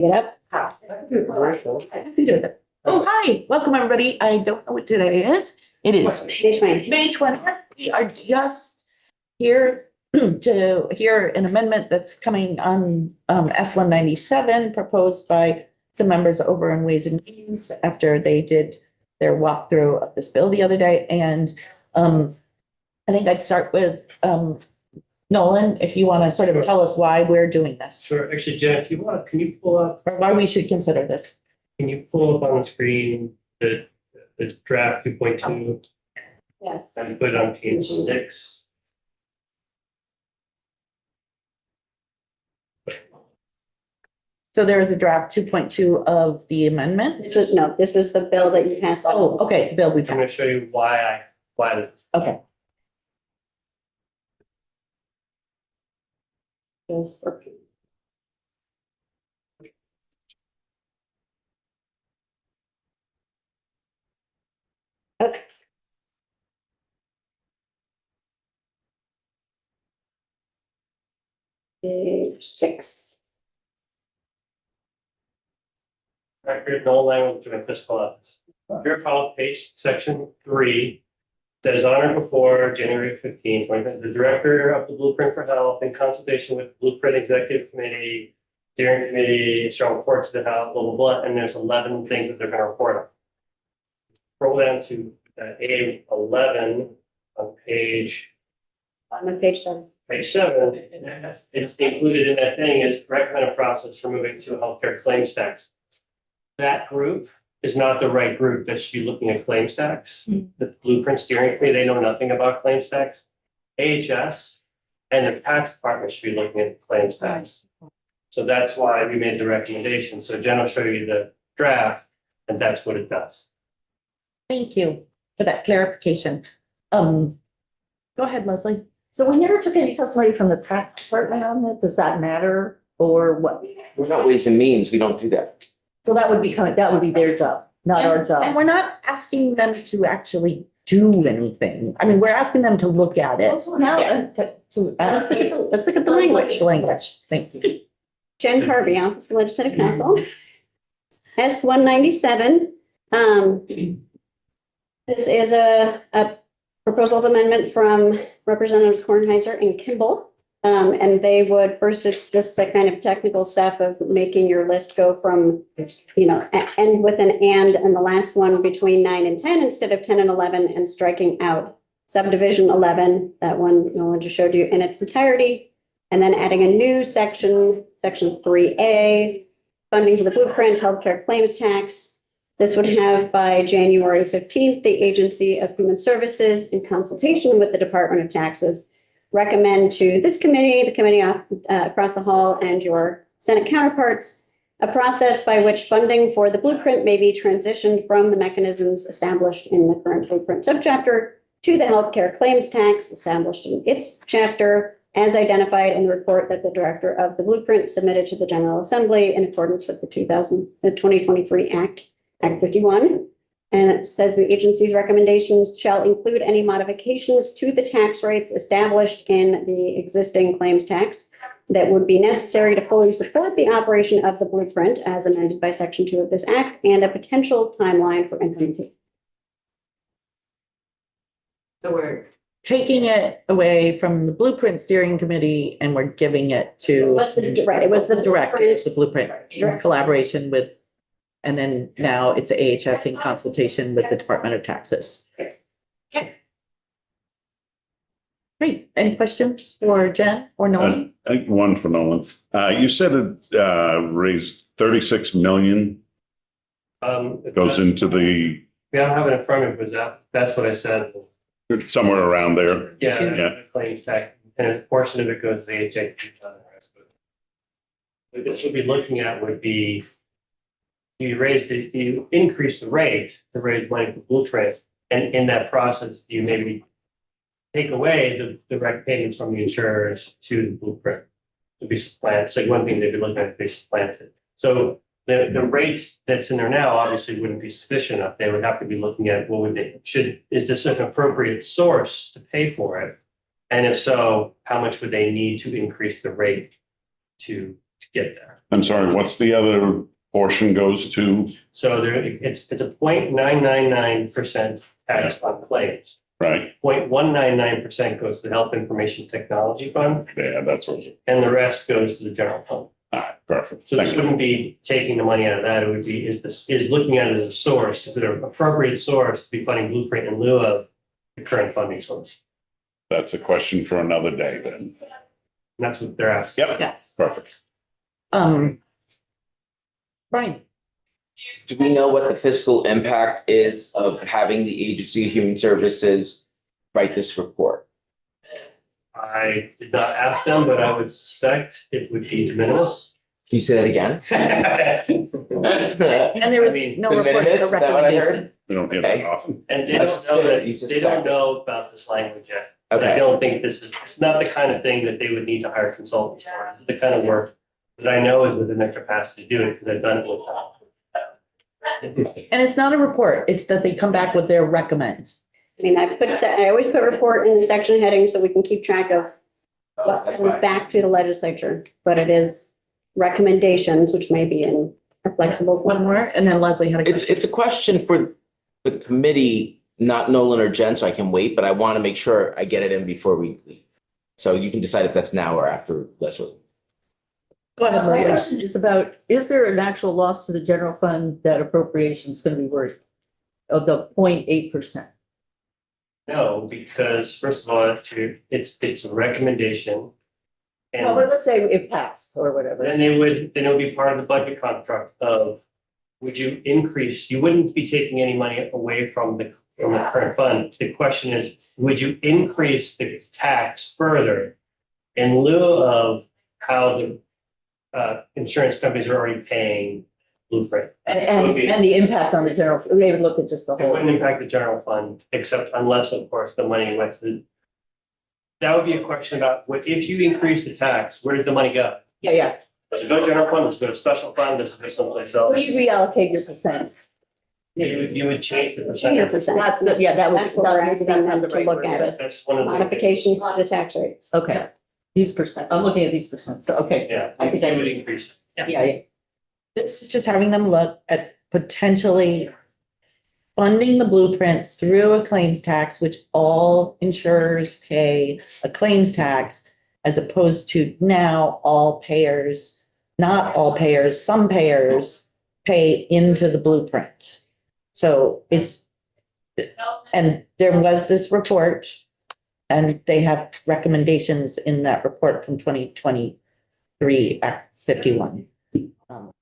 Get up. Oh, hi, welcome everybody. I don't know what today is. It is May 20th. May 20th. We are just here to hear an amendment that's coming on S-197 proposed by some members over in Ways and Means after they did their walkthrough of this bill the other day. And I think I'd start with Nolan, if you want to sort of tell us why we're doing this, Sure, actually, Jen, if you want, can you pull up, or why we should consider this. can you pull up on the screen the draft 2.2 Yes. and put it on page 6? So there is a draft 2.2 of the amendment. This was the bill that you passed. Oh, okay, Bill, we I'm gonna passed. show you why Okay, Yes. Okay. Page 6. record no language to fiscal office. Your call page section 3 says on or before January 15, 2020, the director of the Blueprint for Health in consultation with Blueprint Executive Committee, Steering Committee, shall report to the House, blah, blah, blah, and there's 11 things that they're gonna report on. Scroll down to A11 on I'm on page 7. page 7. It's included in that thing is recommend a process for moving to a healthcare claims tax. That group is not the right group that should be looking at claims tax. The Blueprint Steering Committee, they know nothing about claims tax. AHS and the tax department should be looking at claims tax. So that's why we made the recommendation. So Jen will show you the draft, and that's what it does. thank you for that clarification. Go ahead, Leslie. So we never took any testimony from the tax department on it. Does that matter or what? We're not Ways and Means, we don't do that. So that would be that would be their job, not our And job. we're not asking them to actually do anything. I mean, we're asking them to look at it. Now, Let's look at the language. Thanks. Jen Carvey, Office of Legislative Counsel. S-197. This is a proposal of amendment from Representatives Kornheiser and Kimball. And they would, first, it's just the kind of technical stuff of making your list go from, end with an and the last one between 9 and 10 instead of 10 and 11, and striking out subdivision 11, that one no one just showed you in its entirety, and then adding a new section 3A, funding for the Blueprint healthcare claims tax. This would have by January 15th, the Agency of Human Services, in consultation with the Department of Taxes, recommend to this committee, the committee across the hall, and your Senate counterparts, a process by which funding for the Blueprint may be transitioned from the mechanisms established in the current Blueprint subchapter to the healthcare claims tax established in its chapter, as identified in the report that the director of the Blueprint submitted to the General Assembly in accordance with the 2023 Act 51. And it says the agency's recommendations shall include any modifications to the tax rates established in the existing claims tax that would be necessary to fully support the operation of the Blueprint as amended by Section 2 of this Act, and a potential timeline for implementation. So we're taking it away from the Blueprint Steering Committee and we're giving it to. It was the director, it's the Blueprint in collaboration with, and then now it's AHS in consultation with the Department of Taxes. Okay. Great. Any questions for Jen or Nolan? I think one for Nolan. You said it raised 36 million goes into the, We don't have it in front of me, but that's what I said. somewhere around there. Yeah. Claims tax, and a portion of it goes to the HIT. What this would be looking at would be, you increase the rate to raise money for Blueprint, and in that process, you maybe take away the direct payments from the insurers to the Blueprint to be supplanted. So one thing they'd be looking at, be supplanted. So the rate that's in there now obviously wouldn't be sufficient enough. They would have to be looking at is this an appropriate source to pay for it? And if so, how much would they need to increase the rate to get there? I'm sorry, what's the other portion goes to, So it's a 0.999% tax on claims. right? 0.199% goes to the Health Information Technology Fund, Yeah, that's what, and the rest goes to the general fund. all right, perfect. So this Thank you. wouldn't be taking the money out of that, it would be, is looking at it as a source, is it an appropriate source to be funding Blueprint in lieu of the current funding source? That's a question for another day then. And that's what they're asking. Yep, Yes. perfect. Brian, Do we know what the fiscal impact is of having the Agency of Human Services write this report? I did not ask them, but I would suspect it would be de minimis. Can you say that again? and there was I mean, no de report minimis, or is that what I heard? recommendation. We don't hear Okay. that often. And they That's don't know good, that, you they suspect. don't know about this language yet. But I Okay, don't think it's not the kind of thing that they would need to hire consultants for. It's the kind of work that I know is within their capacity to do it, because I've done it with them. And it's not a report, it's that they come back with their recommend. I mean, I always put report in the section heading so we can keep track of what that's comes fine. back to the legislature, but it is recommendations, which may be in a flexible One form. more, and then Leslie had a question. It's a question for the committee, not Nolan or Jen, so I can wait, but I want to make sure I get it in before we leave. So you can decide if that's now or after, Leslie. Go ahead, My Leslie. question is about, is there an actual loss to the general fund that appropriation is going to be worth of the 0.8%? No, because first of all, it's a recommendation. Well, And let's say it passed or whatever. then it would be part of the budget construct of, would you increase, you wouldn't be taking any money away from the current fund. The question is, would you increase the tax further in lieu of how the insurance companies are already paying Blueprint? And the impact on the general, we would look at just the It whole. wouldn't impact the general fund, except unless, of course, the money went to. That would be a question about what, if you increase the tax, where did the money go? Yeah. Does it go to general fund, does it go to special fund, does it go someplace So else? you reallocate your percents. You would change the Change your percentage. percent. That's, yeah, that would. That's what we're asking that's them not the to right look word, at but- is That's one of the. modifications to the tax rates. Okay, these percent, I'm looking at these percents, so, okay, Yeah, I think I you would would- increase. yeah. This is just having them look at potentially funding the Blueprint through a claims tax, which all insurers pay a claims tax, as opposed to now all payers, not all payers, some payers pay into the Blueprint. So it's, and there was this report, and they have recommendations in that report from 2023, Act 51.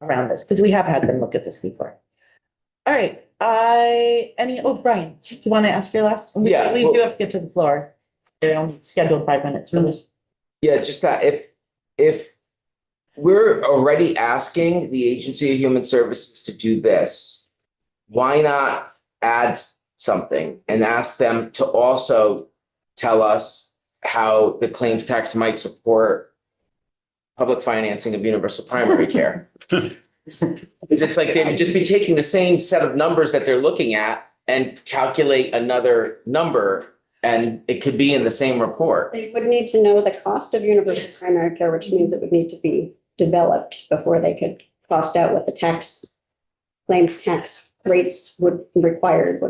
Around this, because we have had them look at this before. All right, Brian, do you want to ask your last? Yeah, We well- do have to get to the floor. They only scheduled 5 minutes for this. Yeah, just that if we're already asking the Agency of Human Services to do this, why not add something and ask them to also tell us how the claims tax might support public financing of universal primary care? Because it's like they would just be taking the same set of numbers that they're looking at and calculate another number, and it could be in the same report. They would need to know the cost of universal Yes. primary care, which means it would need to be developed before they could cost out what the claims tax rates would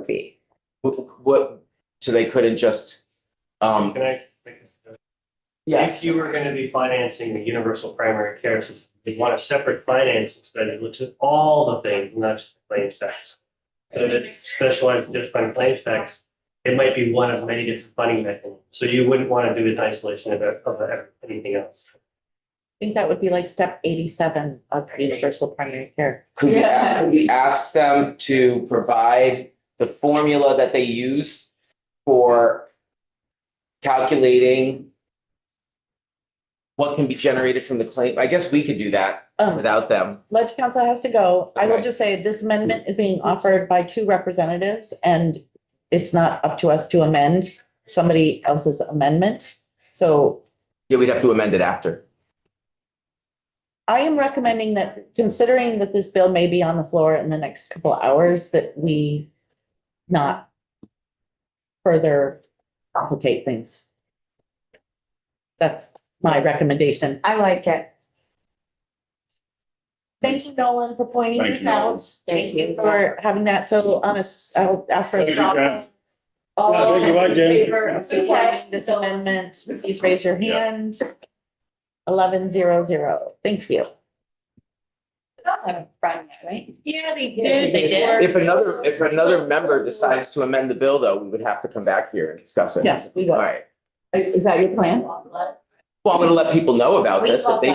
be. What, so they couldn't just, Can I make a suggestion? yes, If you were gonna be financing the universal primary care system, you want a separate financing study that looks at all the things, not just the claims tax. So that it's specialized just on claims tax, it might be one of many different funding mechanisms, so you wouldn't want to do it in isolation of anything else. I think that would be like step 87 of universal primary care. could we ask them to provide the formula that they use for calculating what can be generated from the claim? I guess we could do that without them. Ledge council has to go. I will Okay. just say this amendment is being offered by 2 representatives, and it's not up to us to amend somebody else's amendment. So Yeah, we'd have to amend it after. I am recommending that, considering that this bill may be on the floor in the next couple of hours, that we not further complicate things. That's my recommendation. I like it. Thank you, Nolan, for pointing Thank this you, Nolan. out. Thank you. For having that. So I'll ask for a Thank you, straw Jen. poll. All Yeah, thank you, in Jen. favor of supporting this amendment, please raise your hand. 1100. Thank you. Right? Yeah, they did. They did. If another member decides to amend the bill, though, we would have to come back here and discuss it. Yes, we All will. right. Is that your plan? Well, I'm gonna let people know about this. If they